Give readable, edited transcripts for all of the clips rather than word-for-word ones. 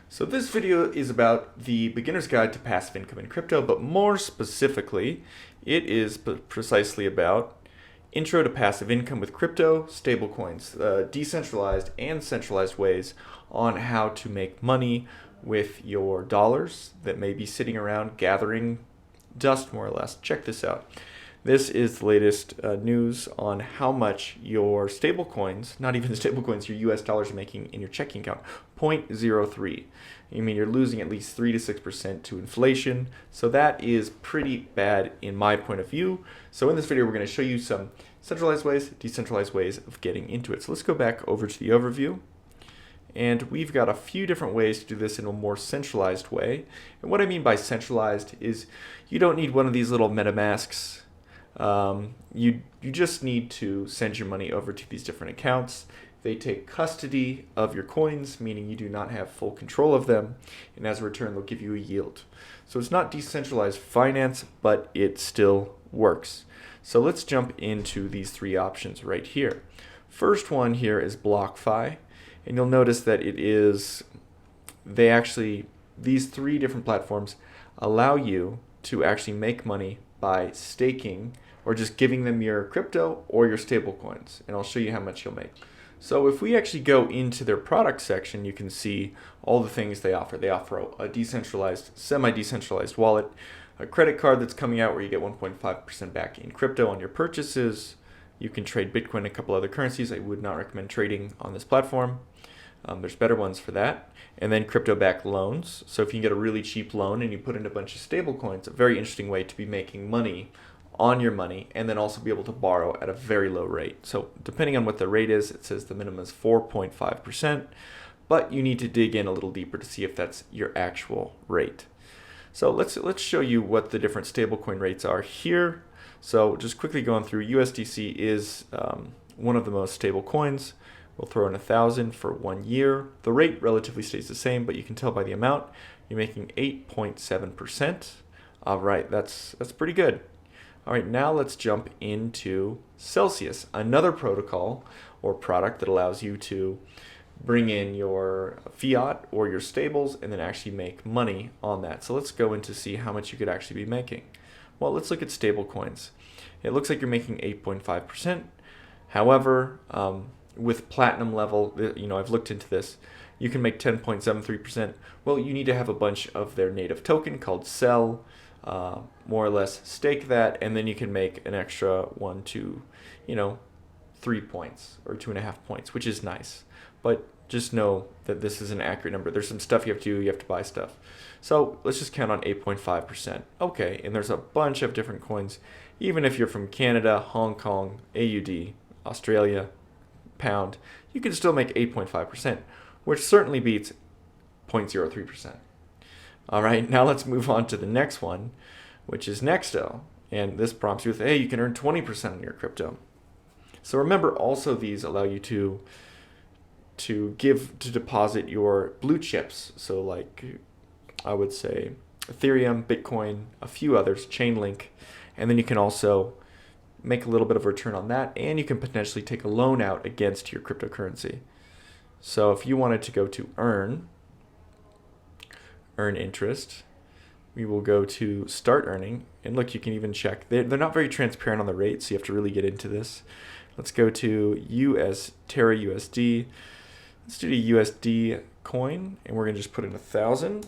So this video is about the beginner's guide to passive income in crypto, but more specifically, it is precisely about intro to passive income with crypto, stablecoins, decentralized and centralized ways on how to make money with your dollars that may be sitting around gathering dust, more or less. Check this out. This is the latest news on how much your stablecoins, not even the stablecoins, your US dollars are making in your checking account. 0.03. I mean, you're losing at least 3 to 6% to inflation. So that is pretty bad in my point of view. So in this video, we're going to show you some centralized ways, decentralized ways of getting into it. So let's go back over to the overview. And we've got a few different ways to do this in a more centralized way. And what I mean by centralized is you don't need one of these little MetaMasks. You just need to send your money over to these different accounts. They take custody of your coins, meaning you do not have full control of them, and as a return, they'll give you a yield. So it's not decentralized finance, but it still works. So let's jump into these three options right here. First one here is BlockFi, and you'll notice that these three different platforms allow you to actually make money by staking or just giving them your crypto or your stable coins, and I'll show you how much you'll make. So if we actually go into their product section, you can see all the things they offer. They offer a decentralized, semi-decentralized wallet, a credit card that's coming out where you get 1.5% back in crypto on your purchases. You can trade Bitcoin and a couple other currencies. I would not recommend trading on this platform. There's better ones for that. And then crypto-backed loans. So if you can get a really cheap loan and you put in a bunch of stable coins, a very interesting way to be making money on your money and then also be able to borrow at a very low rate. So depending on what the rate is, it says the minimum is 4.5%, but you need to dig in a little deeper to see if that's your actual rate. So let's show you what the different stablecoin rates are here. So just quickly going through, USDC is one of the most stable coins. We'll throw in 1,000 for 1 year. The rate relatively stays the same, but you can tell by the amount you're making 8.7%. All right, that's pretty good. All right, now let's jump into Celsius, another protocol or product that allows you to bring in your fiat or your stables and then actually make money on that. So let's go in to see how much you could actually be making. Well, let's look at stable coins. It looks like you're making 8.5%. However, with platinum level, I've looked into this, you can make 10.73%. Well, you need to have a bunch of their native token called CEL, more or less stake that, and then you can make an extra 1 to 3 points or 2.5 points, which is nice. But just know that this is an accurate number. There's some stuff you have to do, you have to buy stuff. So let's just count on 8.5%. Okay, and there's a bunch of different coins. Even if you're from Canada, Hong Kong, AUD, Australia, pound, you can still make 8.5%, which certainly beats 0.03%. All right, now let's move on to the next one, which is Nexto. And this prompts you with, hey, you can earn 20% on your crypto. So remember, also these allow you to deposit your blue chips. So like I would say Ethereum, Bitcoin, a few others, Chainlink, and then you can also make a little bit of a return on that, and you can potentially take a loan out against your cryptocurrency. So if you wanted to go to earn interest, we will go to start earning, and look, you can even check. They're not very transparent on the rate, so you have to really get into this. Let's go to Terra USD. Let's do the USD coin, and we're going to just put in 1,000.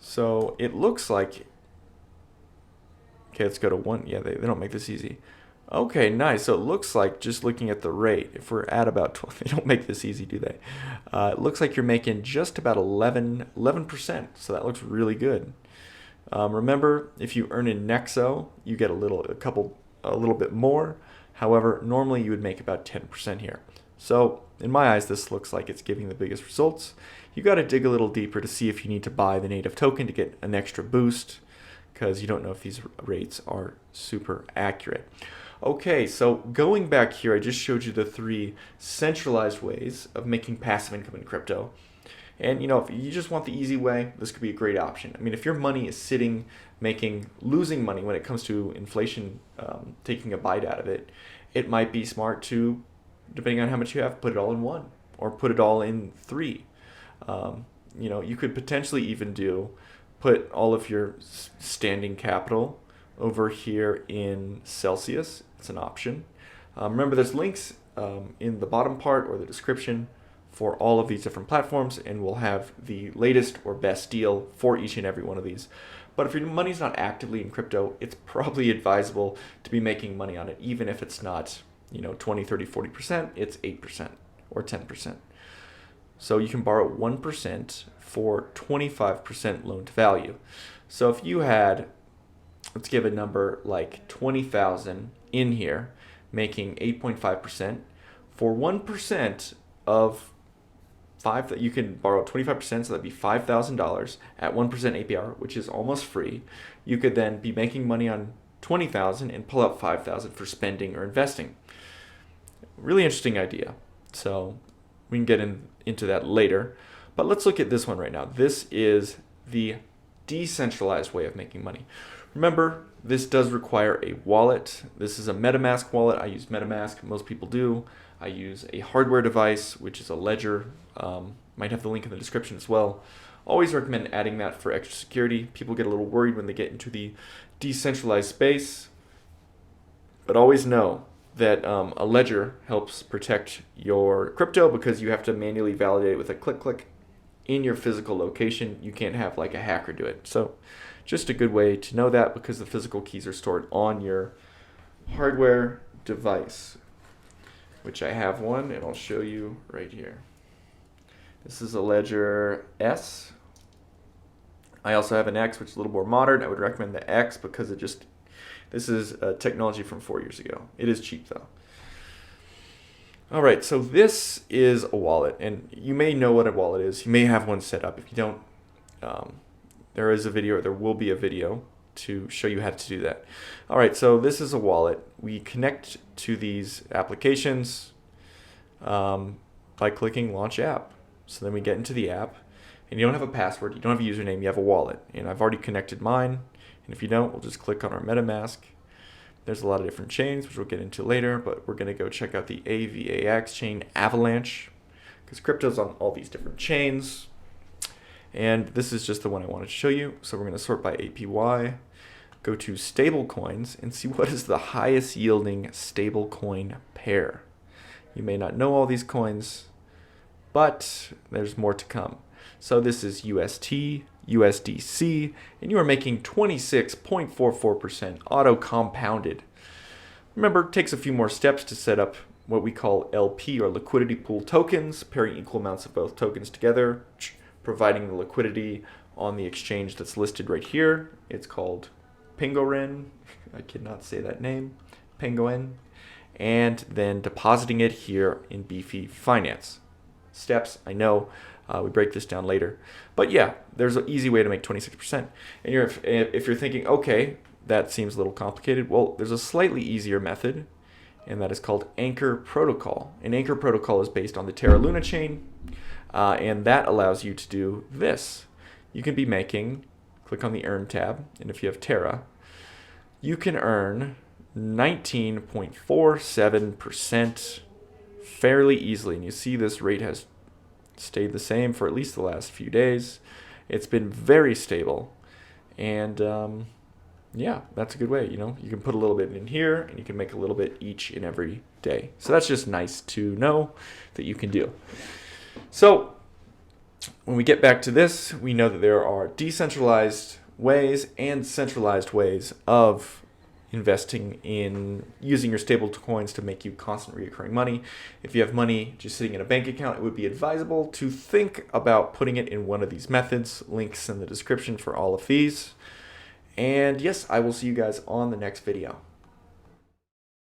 So it looks like, okay, let's go to 1. Yeah, they don't make this easy. Okay, nice. So it looks like, just looking at the rate, if we're at about 12, they don't make this easy, do they? It looks like you're making just about 11%. So that looks really good. Remember, if you earn in Nexo, you get a little bit more. However, normally you would make about 10% here. So in my eyes, this looks like it's giving the biggest results. You got to dig a little deeper to see if you need to buy the native token to get an extra boost, because you don't know if these rates are super accurate. Okay, so going back here, I just showed you the three centralized ways of making passive income in crypto. And if you just want the easy way, this could be a great option. I mean, if your money is sitting, losing money when it comes to inflation, taking a bite out of it, it might be smart to, depending on how much you have, put it all in one. or put it all in 3. You could potentially even put all of your standing capital over here in Celsius. It's an option. Remember, there's links in the bottom part or the description for all of these different platforms, and we'll have the latest or best deal for each and every one of these. But if your money's not actively in crypto, it's probably advisable to be making money on it, even if it's not 20, 30, 40%, it's 8% or 10%. So you can borrow 1% for 25% loan to value. So if you had, let's give a number like 20,000 in here, making 8.5%, for 1% of 5, that you can borrow 25%, so that'd be $5,000 at 1% APR, which is almost free. You could then be making money on 20,000 and pull out 5,000 for spending or investing. Really interesting idea. So we can get into that later. But let's look at this one right now. This is the decentralized way of making money. Remember, this does require a wallet. This is a MetaMask wallet. I use MetaMask. Most people do. I use a hardware device, which is a ledger. Might have the link in the description as well. Always recommend adding that for extra security. People get a little worried when they get into the decentralized space. But always know that a ledger helps protect your crypto because you have to manually validate it with a click in your physical location. You can't have like a hacker do it. So just a good way to know that, because the physical keys are stored on your hardware device, which I have one and I'll show you right here. This is a Ledger S. I also have an X, which is a little more modern. I would recommend the X because this is technology from 4 years ago. It is cheap though. All right, so this is a wallet, and you may know what a wallet is. You may have one set up. If you don't, there will be a video to show you how to do that. All right, so this is a wallet. We connect to these applications by clicking Launch App. So then we get into the app, and you don't have a password, you don't have a username, you have a wallet. And I've already connected mine, and if you don't, we'll just click on our MetaMask. There's a lot of different chains, which we'll get into later, but we're going to go check out the AVAX chain, Avalanche, because crypto's on all these different chains. And this is just the one I wanted to show you. So we're going to sort by APY, go to stablecoins, and see what is the highest yielding stablecoin pair. You may not know all these coins, but there's more to come. So this is UST, USDC, and you are making 26.44% auto compounded. Remember, it takes a few more steps to set up what we call LP or liquidity pool tokens, pairing equal amounts of both tokens together, providing the liquidity on the exchange that's listed right here. It's called Penguin. I cannot say that name. Penguin. And then depositing it here in Beefy Finance. Steps, I know. We break this down later. But yeah, there's an easy way to make 26%. And if you're thinking, okay, that seems a little complicated, well, there's a slightly easier method, and that is called Anchor Protocol. And Anchor Protocol is based on the Terra Luna chain, and that allows you to do this. You can be making, click on the Earn tab, and if you have Terra, you can earn 19.47% fairly easily. And you see this rate has stayed the same for at least the last few days. It's been very stable, and yeah, that's a good way. You can put a little bit in here, and you can make a little bit each and every day. So that's just nice to know that you can do. So when we get back to this, we know that there are decentralized ways and centralized ways of investing in using your stable coins to make you constant recurring money. If you have money just sitting in a bank account, it would be advisable to think about putting it in one of these methods. Links in the description for all of these. And yes, I will see you guys on the next video.